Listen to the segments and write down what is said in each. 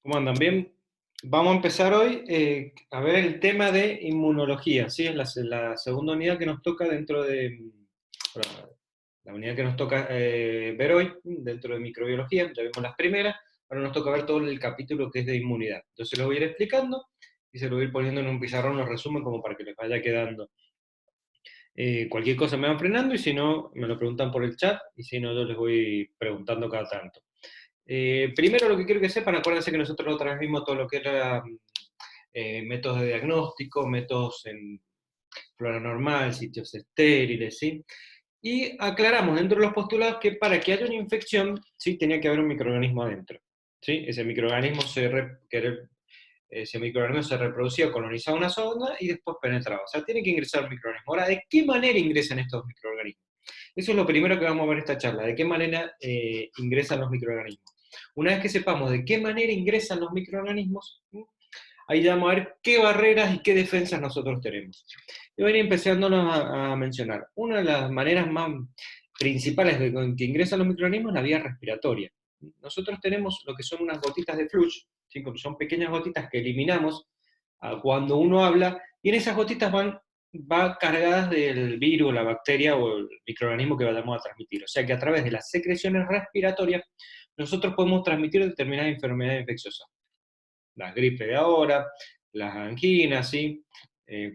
¿Cómo andan? Bien. Vamos a empezar hoy a ver el tema de inmunología, ¿sí? Es la segunda unidad que nos toca dentro de, bueno, la unidad que nos toca ver hoy, dentro de microbiología. Ya vimos las primeras, ahora nos toca ver todo el capítulo que es de inmunidad. Entonces lo voy a ir explicando y se lo voy a ir poniendo en un pizarrón, los resumen como para que les vaya quedando. Cualquier cosa me van frenando y si no, me lo preguntan por el chat y si no, yo les voy preguntando cada tanto. Primero lo que quiero que sepan, acuérdense que nosotros lo transmitimos todo lo que era métodos de diagnóstico, métodos en flora normal, sitios estériles, ¿sí? Y aclaramos dentro de los postulados que para que haya una infección, sí, tenía que haber un microorganismo adentro, ¿sí? Ese microorganismo se reproducía, colonizaba una zona y después penetraba. O sea, tiene que ingresar un microorganismo. Ahora, ¿de qué manera ingresan estos microorganismos? Eso es lo primero que vamos a ver en esta charla, de qué manera ingresan los microorganismos. Una vez que sepamos de qué manera ingresan los microorganismos, ahí ya vamos a ver qué barreras y qué defensas nosotros tenemos. Y voy a ir empezándonos a mencionar. Una de las maneras más principales de que ingresan los microorganismos es la vía respiratoria. Nosotros tenemos lo que son unas gotitas de flush, ¿sí? Son pequeñas gotitas que eliminamos cuando uno habla, y en esas gotitas va cargadas del virus, la bacteria o el microorganismo que vayamos a transmitir. O sea que a través de las secreciones respiratorias nosotros podemos transmitir determinadas enfermedades infecciosas. Las gripes de ahora, las anginas, ¿sí?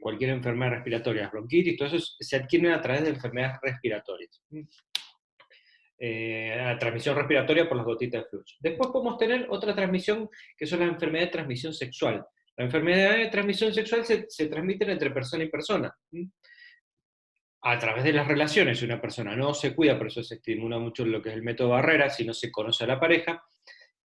Cualquier enfermedad respiratoria, bronquitis, todo eso se adquiere a través de enfermedades respiratorias. La transmisión respiratoria por las gotitas de flujo. Después podemos tener otra transmisión que son las enfermedades de transmisión sexual. La enfermedad de transmisión sexual se transmiten entre persona y persona. A través de las relaciones, si una persona no se cuida, por eso se estimula mucho lo que es el método barrera, si no se conoce a la pareja,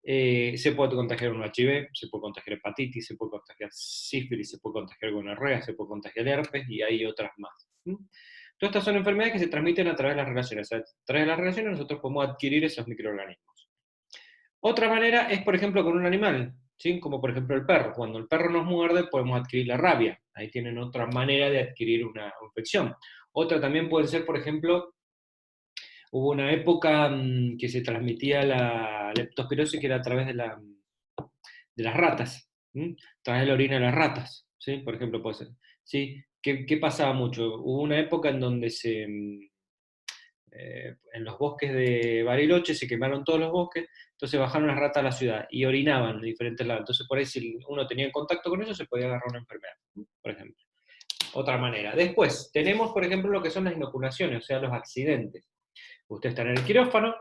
se puede contagiar un HIV, se puede contagiar hepatitis, se puede contagiar sífilis, se puede contagiar gonorrea, se puede contagiar herpes y hay otras más. Todas estas son enfermedades que se transmiten a través de las relaciones. A través de las relaciones nosotros podemos adquirir esos microorganismos. Otra manera es, por ejemplo, con un animal, ¿sí? Como por ejemplo el perro. Cuando el perro nos muerde podemos adquirir la rabia. Ahí tienen otra manera de adquirir una infección. Otra también puede ser, por ejemplo, hubo una época que se transmitía la leptospirosis que era a través de las ratas, a través de la orina de las ratas, ¿sí? Por ejemplo, puede ser. ¿Sí? ¿Qué pasaba mucho? Hubo una época en donde en los bosques de Bariloche se quemaron todos los bosques, entonces bajaron las ratas a la ciudad y orinaban en diferentes lados. Entonces, por ahí, si uno tenía contacto con ellos, se podía agarrar una enfermedad, por ejemplo. Otra manera. Después, tenemos, por ejemplo, lo que son las inoculaciones, o sea, los accidentes. Usted está en el quirófano,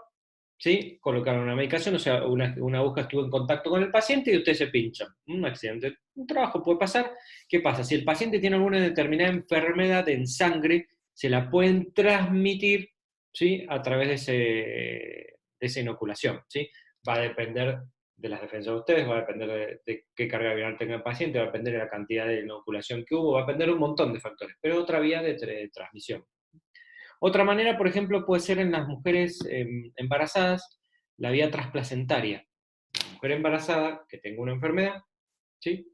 ¿sí? Colocaron una medicación, o sea, una aguja estuvo en contacto con el paciente y usted se pincha. Un accidente, un trabajo puede pasar. ¿Qué pasa? Si el paciente tiene alguna determinada enfermedad en sangre, se la pueden transmitir, ¿sí? A través de esa inoculación, ¿sí? Va a depender de las defensas de ustedes, va a depender de qué carga viral tenga el paciente, va a depender de la cantidad de inoculación que hubo, va a depender de un montón de factores, pero otra vía de transmisión. Otra manera, por ejemplo, puede ser en las mujeres embarazadas, la vía transplacentaria. La mujer embarazada que tenga una enfermedad, ¿sí?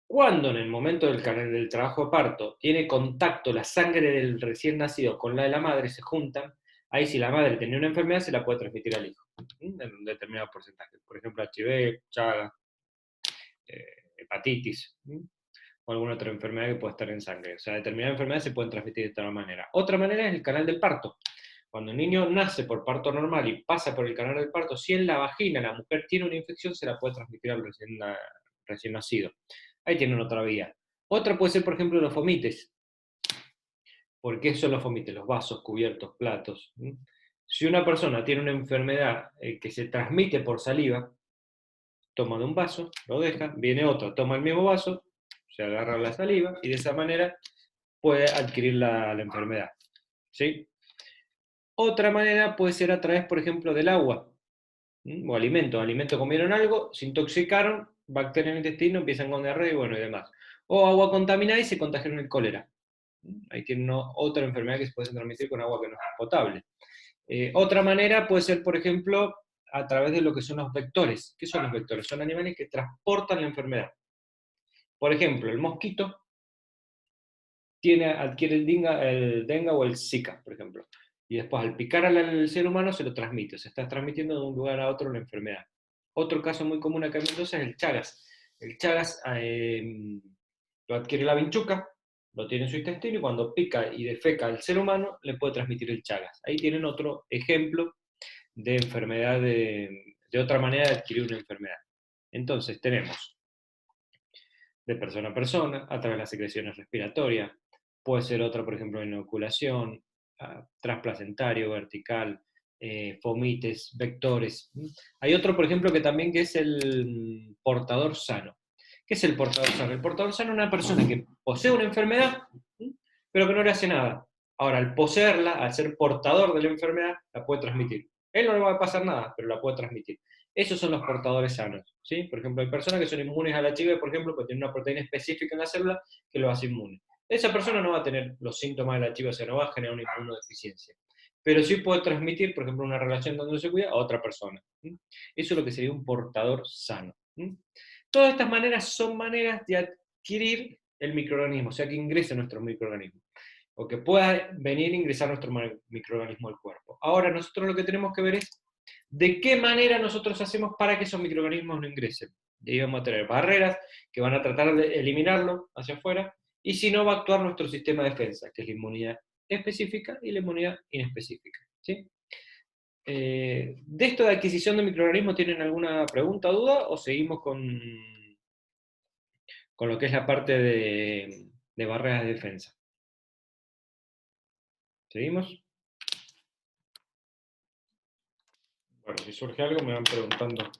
Cuando en el momento del trabajo de parto tiene contacto la sangre del recién nacido con la de la madre, se juntan, ahí si la madre tenía una enfermedad se la puede transmitir al hijo, en un determinado porcentaje. Por ejemplo, HIV, Chagas, hepatitis, o alguna otra enfermedad que pueda estar en sangre. O sea, determinadas enfermedades se pueden transmitir de esta manera. Otra manera es el canal del parto. Cuando el niño nace por parto normal y pasa por el canal del parto, si en la vagina la mujer tiene una infección, se la puede transmitir al recién nacido. Ahí tienen otra vía. Otra puede ser, por ejemplo, los fomites. ¿Por qué son los fomites? Los vasos, cubiertos, platos. Si una persona tiene una enfermedad que se transmite por saliva, toma de un vaso, lo deja, viene otro, toma el mismo vaso, se agarra la saliva y de esa manera puede adquirir la enfermedad. ¿Sí? Otra manera puede ser a través, por ejemplo, del agua o alimentos. Alimentos comieron algo, se intoxicaron, bacterias en el intestino, empiezan con diarrea y bueno, y demás. O agua contaminada y se contagiaron el cólera. Ahí tiene otra enfermedad que se puede transmitir con agua que no es potable. Otra manera puede ser, por ejemplo, a través de lo que son los vectores. ¿Qué son los vectores? Son animales que transportan la enfermedad. Por ejemplo, el mosquito adquiere el dengue o el Zika, por ejemplo. Y después al picar al ser humano se lo transmite, se está transmitiendo de un lugar a otro la enfermedad. Otro caso muy común acá en Mendoza es el Chagas. El Chagas lo adquiere la vinchuca, lo tiene en su intestino y cuando pica y defeca al ser humano le puede transmitir el Chagas. Ahí tienen otro ejemplo de enfermedad, de otra manera de adquirir una enfermedad. Entonces tenemos de persona a persona, a través de las secreciones respiratorias, puede ser otra, por ejemplo, inoculación, transplacentario, vertical, fomites, vectores. Hay otro, por ejemplo, que también que es el portador sano. ¿Qué es el portador sano? El portador sano es una persona que posee una enfermedad, pero que no le hace nada. Ahora, al poseerla, al ser portador de la enfermedad, la puede transmitir. Él no le va a pasar nada, pero la puede transmitir. Esos son los portadores sanos, ¿sí? Por ejemplo, hay personas que son inmunes al HIV, por ejemplo, porque tienen una proteína específica en la célula que lo hace inmune. Esa persona no va a tener los síntomas del HIV, o sea, no va a generar una inmunodeficiencia. Pero sí puede transmitir, por ejemplo, una relación donde se cuida a otra persona. ¿Sí? Eso es lo que sería un portador sano. ¿Sí? Todas estas maneras son maneras de adquirir el microorganismo, o sea, que ingrese nuestro microorganismo, o que pueda venir a ingresar nuestro microorganismo al cuerpo. Ahora, nosotros lo que tenemos que ver es de qué manera nosotros hacemos para que esos microorganismos no ingresen. Y vamos a tener barreras que van a tratar de eliminarlo hacia afuera, y si no va a actuar nuestro sistema de defensa, que es la inmunidad específica y la inmunidad inespecífica. ¿Sí? ¿De esto de adquisición de microorganismos tienen alguna pregunta o duda? ¿O seguimos con lo que es la parte de barreras de defensa? ¿Seguimos? Bueno, si surge algo me van preguntando.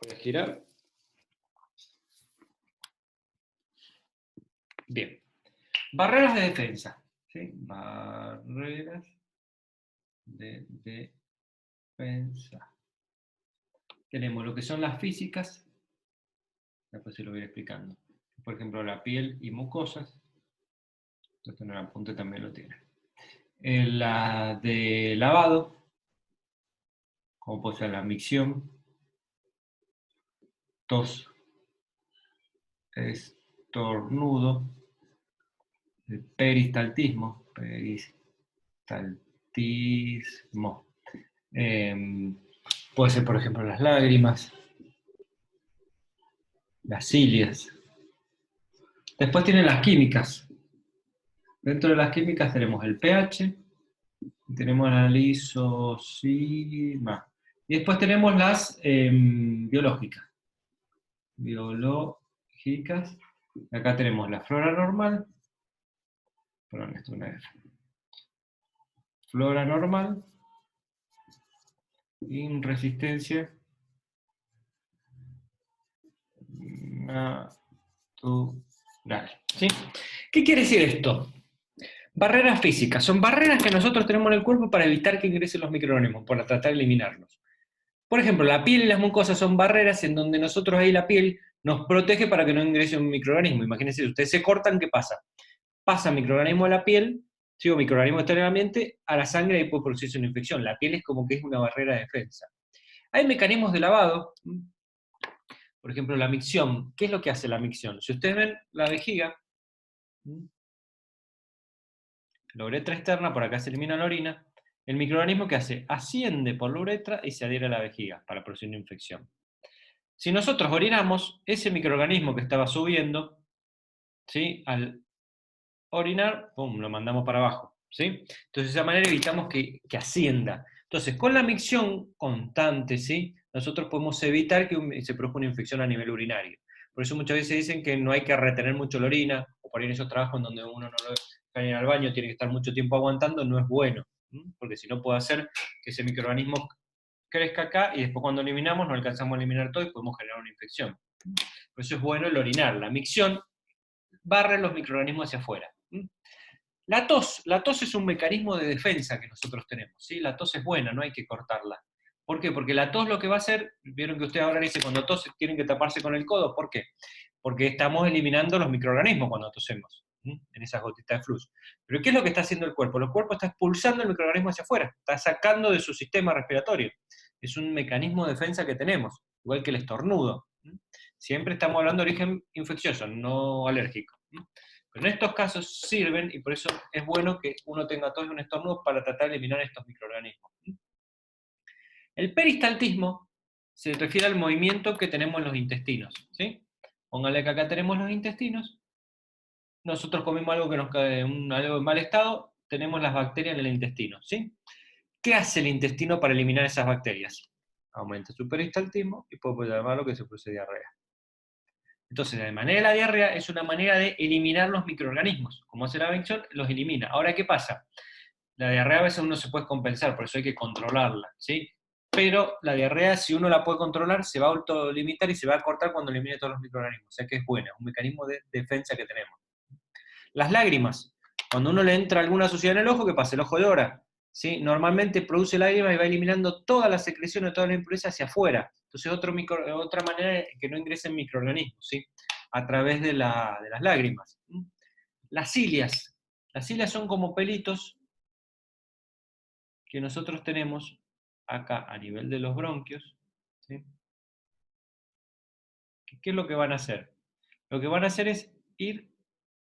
Voy a girar. Bien. Barreras de defensa. ¿Sí? Barreras de defensa. Tenemos lo que son las físicas. Después se lo voy a ir explicando. Por ejemplo, la piel y mucosas. Esto en el apunte también lo tiene. La de lavado, como puede ser la micción, tos, estornudo, el peristaltismo, puede ser, por ejemplo, las lágrimas, las cilias. Después tienen las químicas. Dentro de las químicas tenemos el pH, tenemos la lisosima, y después tenemos las biológicas. Biológicas. Acá tenemos la flora normal. Perdón, esto es una F. Flora normal. Resistencia natural. ¿Sí? ¿Qué quiere decir esto? Barreras físicas. Son barreras que nosotros tenemos en el cuerpo para evitar que ingresen los microorganismos, para tratar de eliminarlos. Por ejemplo, la piel y las mucosas son barreras en donde nosotros ahí la piel nos protege para que no ingrese un microorganismo. Imagínense, si ustedes se cortan, ¿qué pasa? Pasa microorganismo a la piel, ¿sí? O microorganismo está en el ambiente, a la sangre y puede producirse una infección. La piel es como que es una barrera de defensa. Hay mecanismos de lavado, por ejemplo, la micción. ¿Qué es lo que hace la micción? Si ustedes ven la vejiga, la uretra externa, por acá se elimina la orina, el microorganismo que hace, asciende por la uretra y se adhiere a la vejiga para producir una infección. Si nosotros orinamos, ese microorganismo que estaba subiendo, ¿sí? Al orinar, ¡pum!, lo mandamos para abajo. ¿Sí? Entonces de esa manera evitamos que ascienda. Entonces, con la micción constante, ¿sí? Nosotros podemos evitar que se produzca una infección a nivel urinario. Por eso muchas veces dicen que no hay que retener mucho la orina, o por ahí en esos trabajos en donde uno no lo cae ir al baño, tiene que estar mucho tiempo aguantando, no es bueno, porque si no puede hacer que ese microorganismo crezca acá y después cuando eliminamos no alcanzamos a eliminar todo y podemos generar una infección. Por eso es bueno el orinar. La micción barre los microorganismos hacia afuera. La tos es un mecanismo de defensa que nosotros tenemos, ¿sí? La tos es buena, no hay que cortarla. ¿Por qué? Porque la tos lo que va a hacer, vieron que usted ahora dice cuando tose tienen que taparse con el codo, ¿por qué? Porque estamos eliminando los microorganismos cuando tosemos, en esas gotitas de flujo. Pero ¿qué es lo que está haciendo el cuerpo? El cuerpo está expulsando el microorganismo hacia afuera, está sacando de su sistema respiratorio. Es un mecanismo de defensa que tenemos, igual que el estornudo. Siempre estamos hablando de origen infeccioso, no alérgico. Pero en estos casos sirven, y por eso es bueno que uno tenga tos y un estornudo para tratar de eliminar estos microorganismos. El peristaltismo se refiere al movimiento que tenemos en los intestinos, ¿sí? Póngale que acá tenemos los intestinos, nosotros comimos algo que nos cae, algo en mal estado, tenemos las bacterias en el intestino, ¿sí? ¿Qué hace el intestino para eliminar esas bacterias? Aumenta su peristaltismo y puede llamar lo que se produce diarrea. Entonces, de manera de la diarrea es una manera de eliminar los microorganismos. Como hace la bendición, los elimina. Ahora, ¿qué pasa? La diarrea a veces uno se puede compensar, por eso hay que controlarla, ¿sí? Pero la diarrea, si uno la puede controlar, se va a autolimitar y se va a cortar cuando elimine todos los microorganismos. O sea que es buena, es un mecanismo de defensa que tenemos. Las lágrimas. Cuando uno le entra alguna suciedad en el ojo, ¿qué pasa? El ojo llora, ¿sí? Normalmente produce lágrimas y va eliminando toda la secreción de toda la impureza hacia afuera. Entonces, otra manera de que no ingresen microorganismos, ¿sí? A través de las lágrimas. Las cilias. Las cilias son como pelitos que nosotros tenemos acá a nivel de los bronquios, ¿sí? ¿Qué es lo que van a hacer? Lo que van a hacer es ir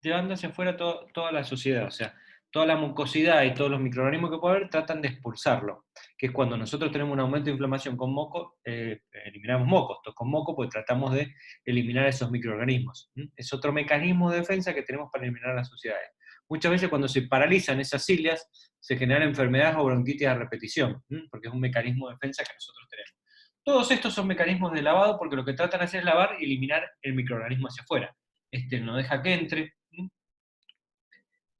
llevando hacia afuera toda la suciedad, o sea, toda la mucosidad y todos los microorganismos que puede haber, tratan de expulsarlo, que es cuando nosotros tenemos un aumento de inflamación con moco, eliminamos mocos, con moco, pues tratamos de eliminar esos microorganismos. Es otro mecanismo de defensa que tenemos para eliminar las suciedades. Muchas veces cuando se paralizan esas cilias, se generan enfermedades o bronquitis a repetición, porque es un mecanismo de defensa que nosotros tenemos. Todos estos son mecanismos de lavado porque lo que tratan de hacer es lavar y eliminar el microorganismo hacia afuera. No deja que entre.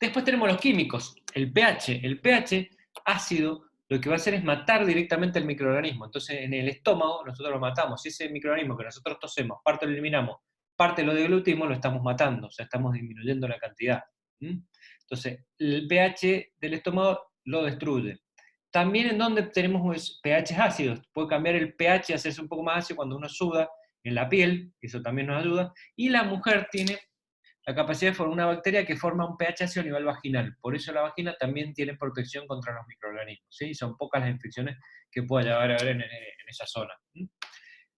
Después tenemos los químicos, el pH. El pH ácido lo que va a hacer es matar directamente el microorganismo. Entonces en el estómago nosotros lo matamos. Si ese microorganismo que nosotros tosemos, parte lo eliminamos, parte lo deglutimos, lo estamos matando, o sea, estamos disminuyendo la cantidad. Entonces el pH del estómago lo destruye. También en donde tenemos pH ácidos, puede cambiar el pH, hacerse un poco más ácido cuando uno suda en la piel, eso también nos ayuda. Y la mujer tiene la capacidad de formar una bacteria que forma un pH ácido a nivel vaginal. Por eso la vagina también tiene protección contra los microorganismos. ¿Sí? Son pocas las infecciones que pueda llegar a haber en esa zona.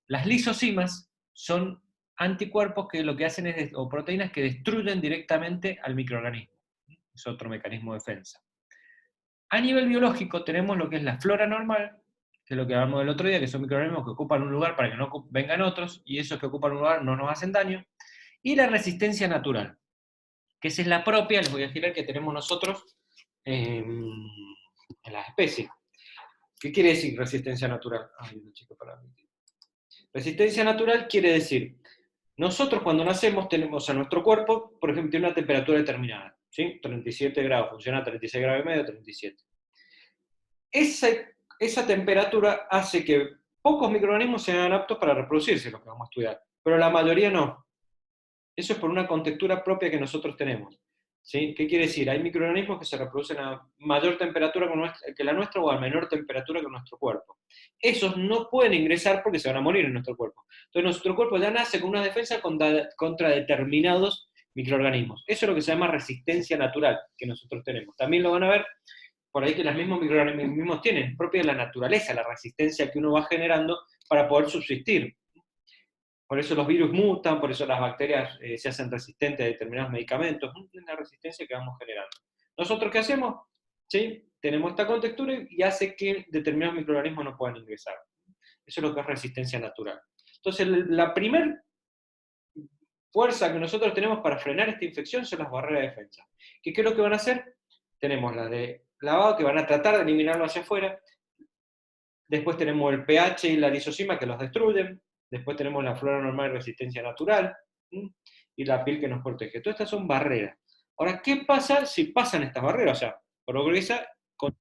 Las lisosimas son anticuerpos que lo que hacen es, o proteínas que destruyen directamente al microorganismo. Es otro mecanismo de defensa. A nivel biológico tenemos lo que es la flora normal, que es lo que hablamos del otro día, que son microorganismos que ocupan un lugar para que no vengan otros, y esos que ocupan un lugar no nos hacen daño. Y la resistencia natural, que esa es la propia, les voy a girar, que tenemos nosotros en las especies. ¿Qué quiere decir resistencia natural? Ay, una chica para mí. Resistencia natural quiere decir, nosotros cuando nacemos tenemos a nuestro cuerpo, por ejemplo, tiene una temperatura determinada, ¿sí? 37 grados, funciona a 36 grados y medio, 37. Esa temperatura hace que pocos microorganismos sean aptos para reproducirse, lo que vamos a estudiar, pero la mayoría no. Eso es por una contextura propia que nosotros tenemos. ¿Sí? ¿Qué quiere decir? Hay microorganismos que se reproducen a mayor temperatura que la nuestra o a menor temperatura que nuestro cuerpo. Esos no pueden ingresar porque se van a morir en nuestro cuerpo. Entonces nuestro cuerpo ya nace con una defensa contra determinados microorganismos. Eso es lo que se llama resistencia natural que nosotros tenemos. También lo van a ver por ahí que los mismos microorganismos tienen, propia de la naturaleza, la resistencia que uno va generando para poder subsistir. Por eso los virus mutan, por eso las bacterias se hacen resistentes a determinados medicamentos. Es una resistencia que vamos generando. ¿Nosotros qué hacemos? ¿Sí? Tenemos esta contextura y hace que determinados microorganismos no puedan ingresar. Eso es lo que es resistencia natural. Entonces, la primera fuerza que nosotros tenemos para frenar esta infección son las barreras de defensa. ¿Qué es lo que van a hacer? Tenemos las de lavado, que van a tratar de eliminarlo hacia afuera. Después tenemos el pH y la lisosima, que los destruyen. Después tenemos la flora normal y resistencia natural, y la piel que nos protege. Todas estas son barreras. Ahora, ¿qué pasa si pasan estas barreras? O sea, progresa con...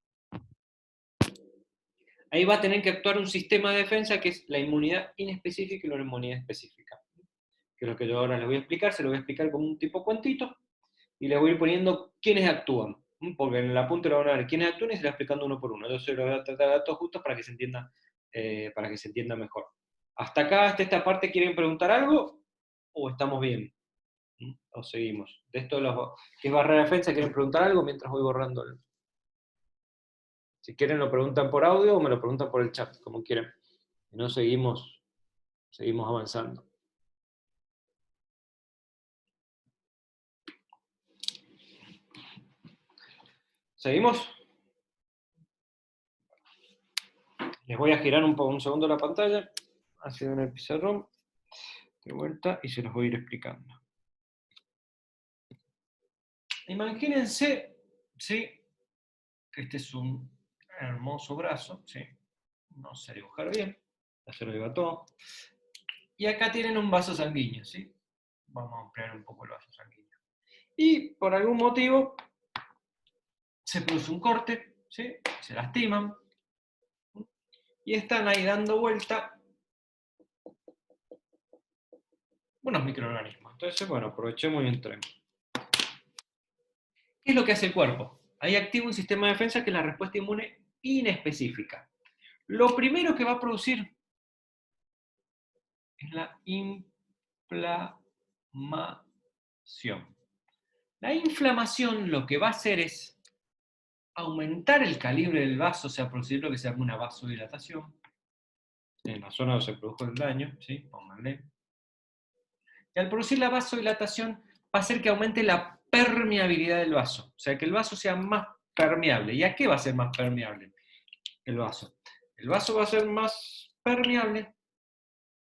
Ahí va a tener que actuar un sistema de defensa que es la inmunidad inespecífica y la inmunidad específica. Que es lo que yo ahora les voy a explicar, se lo voy a explicar como un tipo cuentito, y les voy a ir poniendo quiénes actúan. Porque en la punta le van a ver quiénes actúan y se lo voy explicando uno por uno. Yo se lo voy a tratar de datos justos para que se entienda mejor. ¿Hasta acá, hasta esta parte, quieren preguntar algo? ¿O estamos bien? ¿O seguimos? De esto de que es barrera de defensa, ¿quieren preguntar algo mientras voy borrando? Si quieren lo preguntan por audio o me lo preguntan por el chat, como quieran. Si no, seguimos avanzando. ¿Seguimos? Les voy a girar un segundo la pantalla. hacia en el pizarrón, de vuelta, y se los voy a ir explicando. Imagínense, ¿sí?, que este es un hermoso brazo, ¿sí? No sé dibujar bien, ya se lo digo todo. Y acá tienen un vaso sanguíneo, ¿sí? Vamos a ampliar un poco el vaso sanguíneo. Y por algún motivo se produce un corte, ¿sí? Se lastiman, y están ahí dando vuelta unos microorganismos. Entonces, bueno, aprovechemos y entremos. ¿Qué es lo que hace el cuerpo? Ahí activa un sistema de defensa que es la respuesta inmune inespecífica. Lo primero que va a producir es la inflamación. La inflamación lo que va a hacer es aumentar el calibre del vaso, o sea, producir lo que se llama una vasodilatación, en la zona donde se produjo el daño, ¿sí? Pónganle. Y al producir la vasodilatación va a hacer que aumente la permeabilidad del vaso, o sea, que el vaso sea más permeable. ¿Y a qué va a ser más permeable el vaso? El vaso va a ser más permeable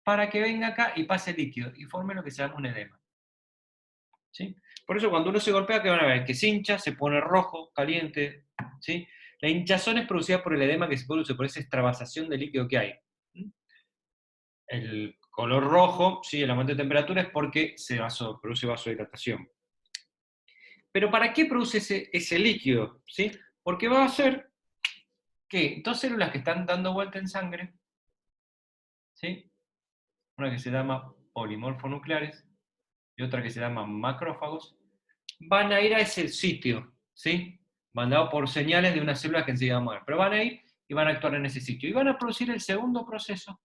para que venga acá y pase líquido y forme lo que se llama un edema. ¿Sí? Por eso cuando uno se golpea, ¿qué van a ver? Que se hincha, se pone rojo, caliente. ¿Sí? La hinchazón es producida por el edema que se produce, por esa extravasación de líquido que hay. El color rojo, ¿sí?, el aumento de temperatura, es porque se produce vasodilatación. Pero ¿para qué produce ese líquido? ¿Sí? Porque va a hacer que dos células que están dando vuelta en sangre, ¿sí?, una que se llama polimorfonucleares y otra que se llama macrófagos, van a ir a ese sitio, ¿sí?, mandado por señales de unas células que enseguida vamos a ver, pero van a ir y van a actuar en ese sitio. Y van a producir el segundo proceso,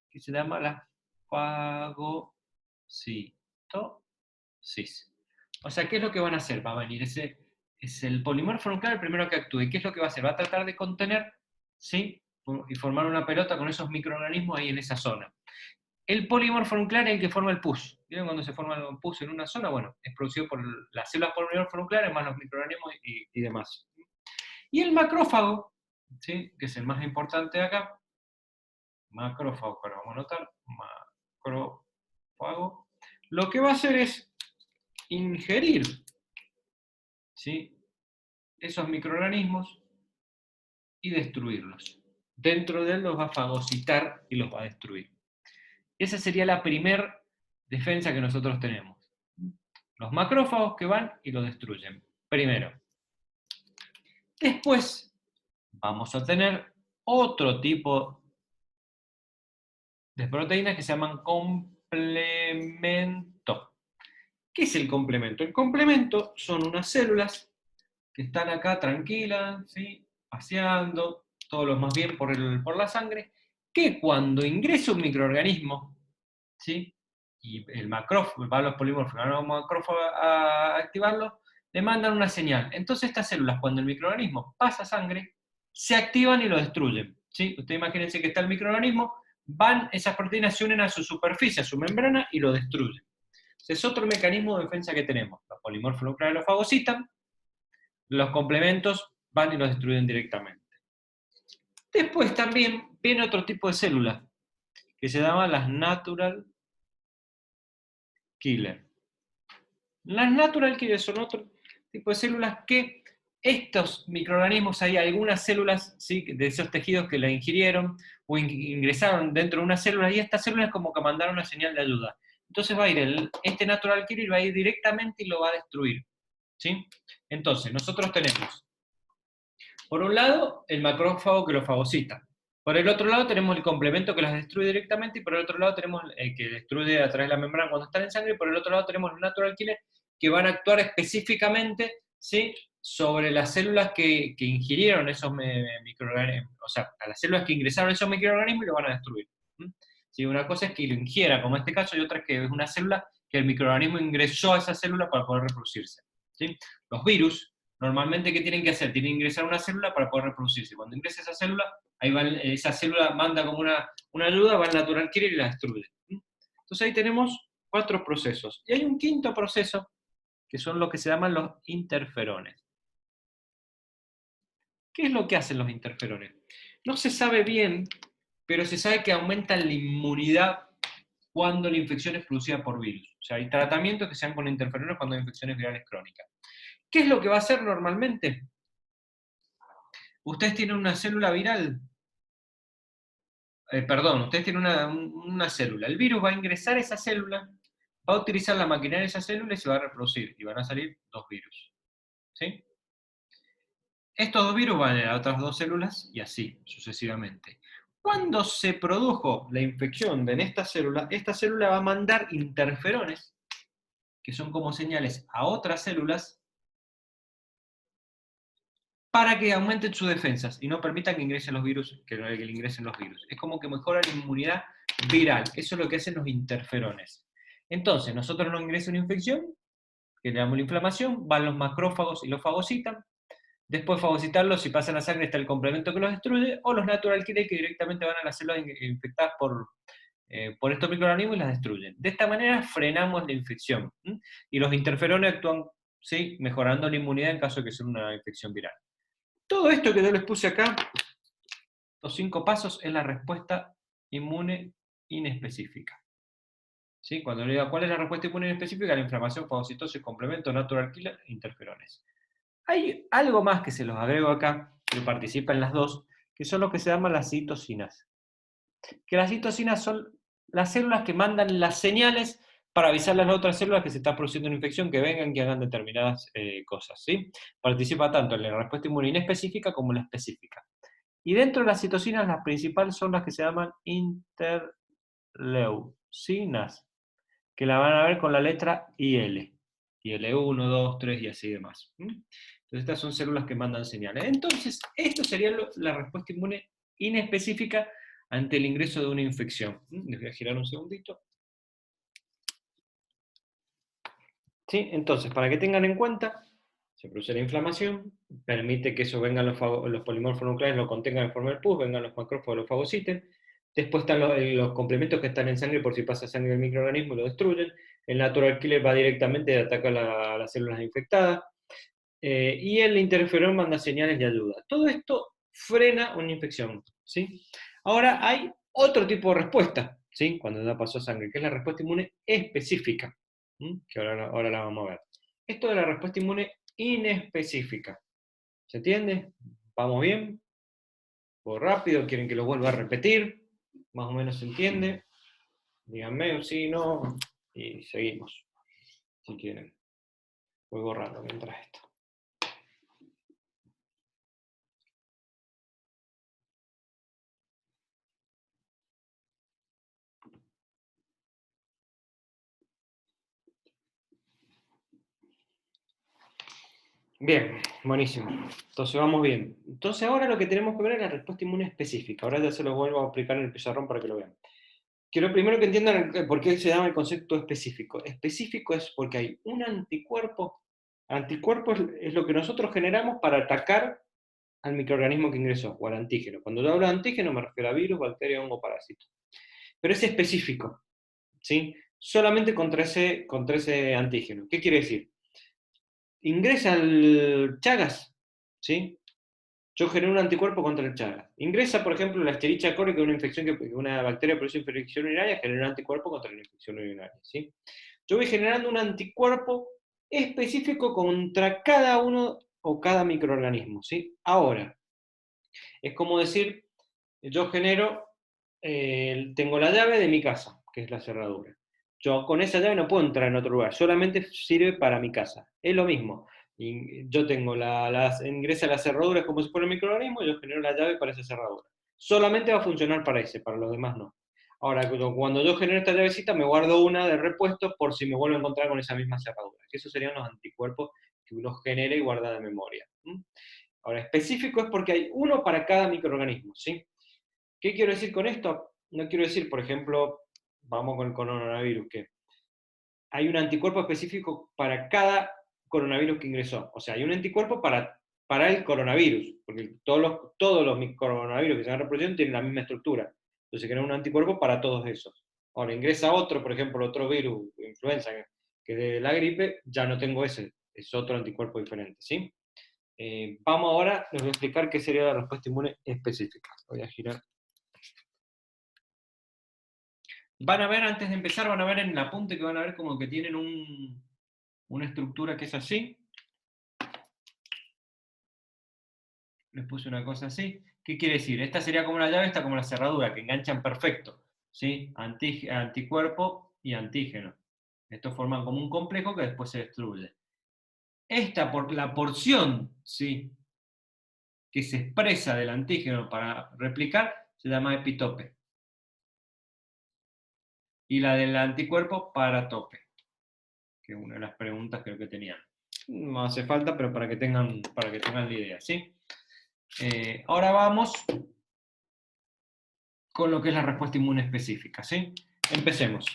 que se llama la fagocitosis. O sea, ¿qué es lo que van a hacer? Va a venir es el polimorfo nuclear el primero que actúe. ¿Y qué es lo que va a hacer? Va a tratar de contener, ¿sí?, y formar una pelota con esos microorganismos ahí en esa zona. El polimorfo nuclear es el que forma el pus. ¿Vieron cuando se forma un pus en una zona? Bueno, es producido por las células polimorfonucleares más los microorganismos y demás. Y el macrófago, ¿sí?, que es el más importante de acá, macrófago, que ahora vamos a anotar, macrófago, lo que va a hacer es ingerir, ¿sí?, esos microorganismos y destruirlos. Dentro de él los va a fagocitar y los va a destruir. Esa sería la primera defensa que nosotros tenemos. Los macrófagos que van y lo destruyen. Primero. Después vamos a tener otro tipo de proteínas que se llaman complemento. ¿Qué es el complemento? El complemento son unas células que están acá tranquilas, ¿sí?, paseando, todos los más bien por la sangre, que cuando ingresa un microorganismo, ¿sí?, y el macrófago, va a los polimorfos, van a los macrófagos a activarlo, le mandan una señal. Entonces estas células, cuando el microorganismo pasa sangre, se activan y lo destruyen, ¿sí? Ustedes imagínense que está el microorganismo, van, esas proteínas se unen a su superficie, a su membrana, y lo destruyen. Ese es otro mecanismo de defensa que tenemos. Los polimorfos nucleares los fagocitan, los complementos van y los destruyen directamente. Después también viene otro tipo de células, que se llaman las natural killer. Las natural killer son otro tipo de células que estos microorganismos, hay algunas células, ¿sí?, de esos tejidos que la ingirieron o ingresaron dentro de una célula, y estas células como que mandaron una señal de ayuda. Entonces va a ir este natural killer, va a ir directamente y lo va a destruir, ¿sí? Entonces, nosotros tenemos, por un lado, el macrófago que lo fagocita. Por el otro lado tenemos el complemento que las destruye directamente, y por el otro lado tenemos el que destruye a través de la membrana cuando están en sangre, y por el otro lado tenemos los natural killer que van a actuar específicamente, ¿sí?, sobre las células que ingirieron esos microorganismos, o sea, a las células que ingresaron esos microorganismos y lo van a destruir. ¿Sí? Una cosa es que lo ingiera, como en este caso, y otra es que es una célula que el microorganismo ingresó a esa célula para poder reproducirse. ¿Sí? Los virus, normalmente, ¿qué tienen que hacer? Tienen que ingresar a una célula para poder reproducirse. Cuando ingresa esa célula, ahí esa célula manda como una ayuda, va al natural killer y la destruye. Entonces ahí tenemos 4 procesos. Y hay un quinto proceso, que son lo que se llaman los interferones. ¿Qué es lo que hacen los interferones? No se sabe bien pero se sabe que aumenta la inmunidad cuando la infección es producida por virus. O sea, hay tratamientos que se dan con interferones cuando hay infecciones virales crónicas. ¿Qué es lo que va a hacer normalmente? Ustedes tienen una célula viral, perdón, ustedes tienen una célula. El virus va a ingresar a esa célula, va a utilizar la maquinaria de esa célula y se va a reproducir. Y van a salir dos virus. ¿Sí? Estos dos virus van a otras dos células y así, sucesivamente. Cuando se produjo la infección en esta célula va a mandar interferones, que son como señales a otras células, para que aumenten sus defensas y no permitan que ingresen los virus, que le ingresen los virus. Es como que mejora la inmunidad viral. Eso es lo que hacen los interferones. Entonces, nosotros nos ingresa una infección, generamos la inflamación, van los macrófagos y los fagocitan. Después fagocitarlos, si pasa en la sangre está el complemento que los destruye, o los natural killer que directamente van a las células infectadas por estos microorganismos y las destruyen. De esta manera frenamos la infección. Y los interferones actúan, ¿sí?, mejorando la inmunidad en caso de que sea una infección viral. Todo esto que yo les puse acá, los 5 pasos, es la respuesta inmune inespecífica. ¿Sí? Cuando le diga cuál es la respuesta inmune inespecífica, la inflamación, fagocitosis, complemento, natural killer, interferones. Hay algo más que se los agrego acá, que participa en las dos, que son lo que se llaman las citocinas. Que las citocinas son las células que mandan las señales para avisarle a las otras células que se está produciendo una infección, que vengan, que hagan determinadas cosas. ¿Sí? Participa tanto en la respuesta inmune inespecífica como en la específica. Y dentro de las citocinas, las principales son las que se llaman interleucinas, que la van a ver con la letra IL. IL1, 2, 3 y así demás. Entonces estas son células que mandan señales. Entonces, esto sería la respuesta inmune inespecífica ante el ingreso de una infección. Les voy a girar un segundito. ¿Sí? Entonces, para que tengan en cuenta, se produce la inflamación, permite que eso vengan los polimorfos nucleares, lo contengan en forma del pus, vengan los macrófagos, los fagociten. Después están los complementos que están en sangre por si pasa sangre del microorganismo y lo destruyen. El natural killer va directamente y ataca a las células infectadas. Y el interferón manda señales de ayuda. Todo esto frena una infección. ¿Sí? Ahora hay otro tipo de respuesta, ¿sí?, cuando ya pasó sangre, que es la respuesta inmune específica, que ahora la vamos a ver. Esto de la respuesta inmune inespecífica. ¿Se entiende? ¿Vamos bien? ¿O rápido? ¿Quieren que lo vuelva a repetir? ¿Más o menos se entiende? Díganme sí, no, y seguimos, si quieren. Voy borrando mientras esto. Bien, buenísimo. Entonces vamos bien. Entonces ahora lo que tenemos que ver es la respuesta inmune específica. Ahora ya se lo vuelvo a aplicar en el pizarrón para que lo vean. Quiero primero que entiendan por qué se llama el concepto específico. Específico es porque hay un anticuerpo. Anticuerpo es lo que nosotros generamos para atacar al microorganismo que ingresó, o al antígeno. Cuando yo hablo de antígeno me refiero a virus, bacteria, hongo, parásito. Pero es específico, ¿sí? Solamente contra ese antígeno. ¿Qué quiere decir? Ingresa el Chagas, ¿sí? Yo genero un anticuerpo contra el Chagas. Ingresa, por ejemplo, la Escherichia coli, que es una infección que una bacteria produce infección urinaria, genera un anticuerpo contra la infección urinaria, ¿sí? Yo voy generando un anticuerpo específico contra cada uno o cada microorganismo, ¿sí? Ahora, es como decir, yo tengo la llave de mi casa, que es la cerradura. Yo con esa llave no puedo entrar en otro lugar, solamente sirve para mi casa. Es lo mismo. Yo tengo ingresa la cerradura como si fuera un microorganismo, yo genero la llave para esa cerradura. Solamente va a funcionar para ese, para los demás no. Ahora, cuando yo genero esta llavecita, me guardo una de repuesto por si me vuelvo a encontrar con esa misma cerradura. Que esos serían los anticuerpos que uno genera y guarda de memoria. Ahora, específico es porque hay uno para cada microorganismo, ¿sí? ¿Qué quiero decir con esto? No quiero decir, por ejemplo, vamos con el coronavirus, que hay un anticuerpo específico para cada coronavirus que ingresó. O sea, hay un anticuerpo para el coronavirus, porque todos los coronavirus que se han reproducido tienen la misma estructura. Entonces se crea un anticuerpo para todos esos. Ahora, ingresa otro, por ejemplo, otro virus, influenza, que de la gripe, ya no tengo ese, es otro anticuerpo diferente, ¿sí? Vamos ahora, les voy a explicar qué sería la respuesta inmune específica. Voy a girar Van a ver, antes de empezar, van a ver en el apunte que van a ver como que tienen una estructura que es así. Les puse una cosa así. ¿Qué quiere decir? Esta sería como la llave, esta como la cerradura, que enganchan perfecto. ¿Sí? Anticuerpo y antígeno. Estos forman como un complejo que después se destruye. Esta, por la porción, ¿sí?, que se expresa del antígeno para replicar, se llama epitope. Y la del anticuerpo, paratope, que es una de las preguntas creo que tenían. No hace falta, pero para que tengan la idea, ¿sí? Ahora vamos con lo que es la respuesta inmune específica, ¿sí? Empecemos.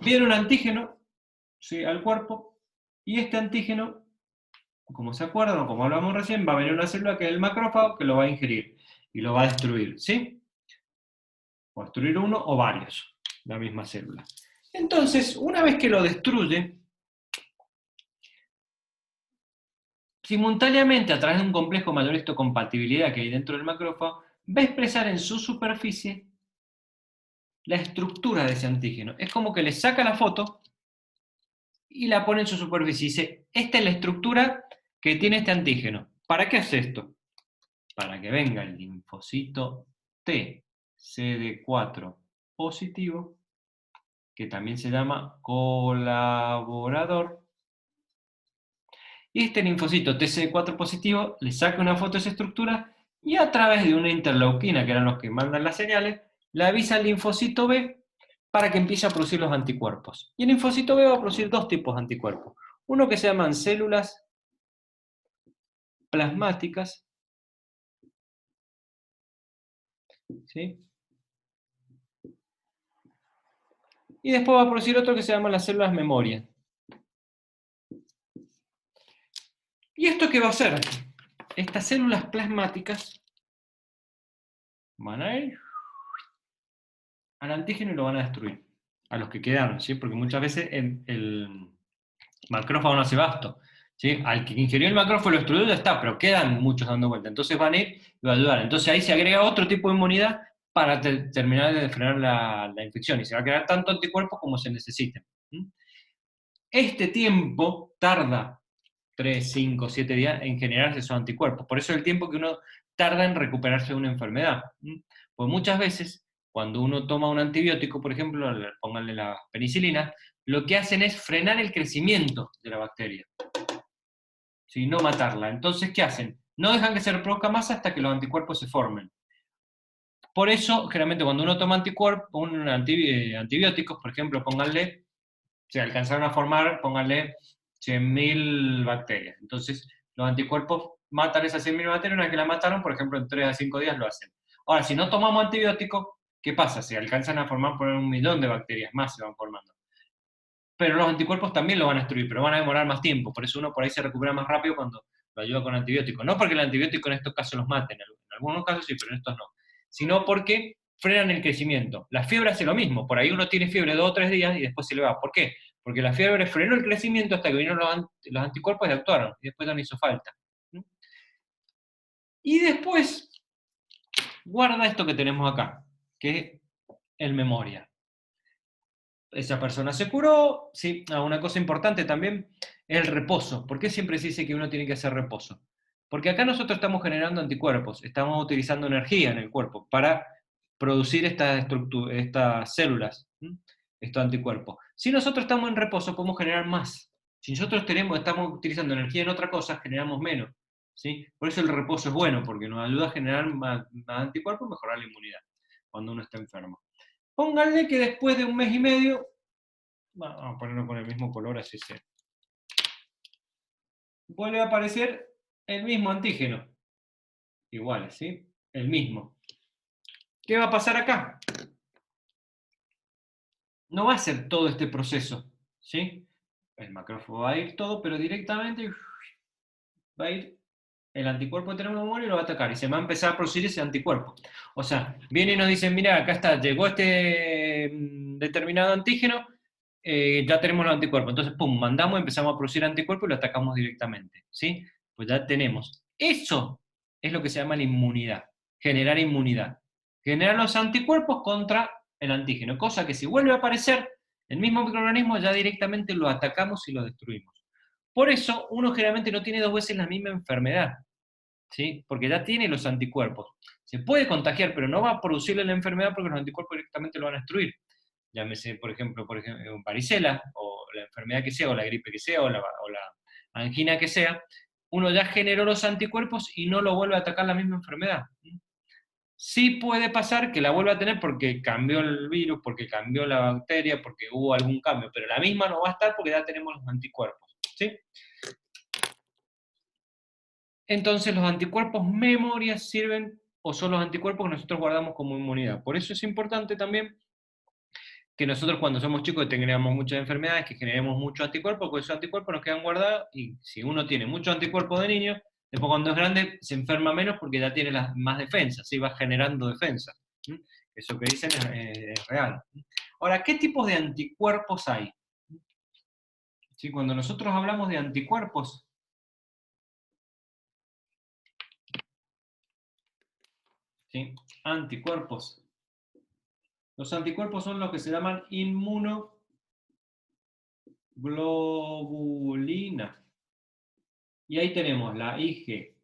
Viene un antígeno, ¿sí?, al cuerpo, y este antígeno, como se acuerdan o como hablamos recién, va a venir una célula que es el macrófago que lo va a ingerir y lo va a destruir, ¿sí? O destruir uno o varios, la misma célula. Entonces, una vez que lo destruye, simultáneamente a través de un complejo mayor histocompatibilidad que hay dentro del macrófago, va a expresar en su superficie la estructura de ese antígeno. Es como que le saca la foto y la pone en su superficie. Dice, esta es la estructura que tiene este antígeno. ¿Para qué hace esto? Para que venga el linfocito T, CD4 positivo, que también se llama colaborador. Y este linfocito TCD4 positivo le saca una foto de esa estructura y a través de una interleuquina, que eran los que mandan las señales, le avisa al linfocito B para que empiece a producir los anticuerpos. Y el linfocito B va a producir dos tipos de anticuerpos. Uno que se llaman células plasmáticas, ¿sí?, y después va a producir otro que se llaman las células memoria. ¿Y esto qué va a hacer? Estas células plasmáticas van a ir al antígeno y lo van a destruir, a los que quedaron, ¿sí? Porque muchas veces el macrófago no hace basto, ¿sí? Al que ingirió el macrófago lo destruyó ya está, pero quedan muchos dando vuelta, entonces van a ir y va a ayudar. Entonces ahí se agrega otro tipo de inmunidad para terminar de frenar la infección, y se va a crear tanto anticuerpos como se necesiten. Este tiempo tarda 3, 5, 7 días en generarse esos anticuerpos. Por eso el tiempo que uno tarda en recuperarse de una enfermedad. Pues muchas veces, cuando uno toma un antibiótico, por ejemplo, pónganle la penicilina, lo que hacen es frenar el crecimiento de la bacteria, ¿sí?, no matarla. Entonces, ¿qué hacen? No dejan que se reproduzca más hasta que los anticuerpos se formen. Por eso, generalmente, cuando uno toma antibióticos, por ejemplo, pónganle, se alcanzaron a formar, pónganle 100.000 bacterias. Entonces, los anticuerpos matan esas 100.000 bacterias, una vez que las mataron, por ejemplo, en 3 a 5 días lo hacen. Ahora, si no tomamos antibióticos, ¿qué pasa? Se alcanzan a formar por 1.000.000 de bacterias más, se van formando. Pero los anticuerpos también lo van a destruir, pero van a demorar más tiempo. Por eso uno por ahí se recupera más rápido cuando lo ayuda con antibióticos. No porque el antibiótico en estos casos los mate, en algunos casos sí, pero en estos no. Sino porque frenan el crecimiento. La fiebre hace lo mismo. Por ahí uno tiene fiebre 2 o 3 días y después se le va. ¿Por qué? Porque la fiebre frenó el crecimiento hasta que vinieron los anticuerpos y actuaron. Y después ya no hizo falta. Y después, guarda esto que tenemos acá, que es el memoria. Esa persona se curó, sí. Una cosa importante también es el reposo. ¿Por qué siempre se dice que uno tiene que hacer reposo? Porque acá nosotros estamos generando anticuerpos, estamos utilizando energía en el cuerpo para producir estas células, estos anticuerpos. Si nosotros estamos en reposo, podemos generar más. Si nosotros estamos utilizando energía en otra cosa, generamos menos, ¿sí? Por eso el reposo es bueno, porque nos ayuda a generar más anticuerpos y mejorar la inmunidad cuando uno está enfermo. Pónganle que después de un mes y medio, vamos a ponerlo con el mismo color, así se vuelve a aparecer el mismo antígeno. Igual, ¿sí? El mismo. ¿Qué va a pasar acá? No va a ser todo este proceso, ¿sí? El macrófago va a ir todo, pero directamente va a ir el anticuerpo de tener memoria y lo va a atacar, y se va a empezar a producir ese anticuerpo. O sea, viene y nos dicen, mira, acá está, llegó este determinado antígeno, ya tenemos los anticuerpos. Entonces, pum, mandamos, empezamos a producir anticuerpos y lo atacamos directamente, ¿sí? Pues ya tenemos. Eso es lo que se llama la inmunidad, generar inmunidad. Generar los anticuerpos contra el antígeno, cosa que si vuelve a aparecer el mismo microorganismo ya directamente lo atacamos y lo destruimos. Por eso uno generalmente no tiene 2 veces la misma enfermedad, ¿sí? Porque ya tiene los anticuerpos. Se puede contagiar, pero no va a producirle la enfermedad porque los anticuerpos directamente lo van a destruir. Llámese, por ejemplo, varicela, o la enfermedad que sea, o la gripe que sea, o la angina que sea, uno ya generó los anticuerpos y no lo vuelve a atacar la misma enfermedad. Sí puede pasar que la vuelva a tener porque cambió el virus, porque cambió la bacteria, porque hubo algún cambio, pero la misma no va a estar porque ya tenemos los anticuerpos, ¿sí? Entonces los anticuerpos memoria sirven, o son los anticuerpos que nosotros guardamos como inmunidad. Por eso es importante también que nosotros cuando somos chicos tengamos muchas enfermedades, que generemos muchos anticuerpos, porque esos anticuerpos nos quedan guardados, y si uno tiene muchos anticuerpos de niño, después cuando es grande se enferma menos porque ya tiene más defensas, ¿sí? Va generando defensas. Eso que dicen es real. Ahora, ¿qué tipos de anticuerpos hay? ¿Sí? Cuando nosotros hablamos de anticuerpos, ¿sí? Anticuerpos. Los anticuerpos son los que se llaman inmunoglobulina. Y ahí tenemos la IgG,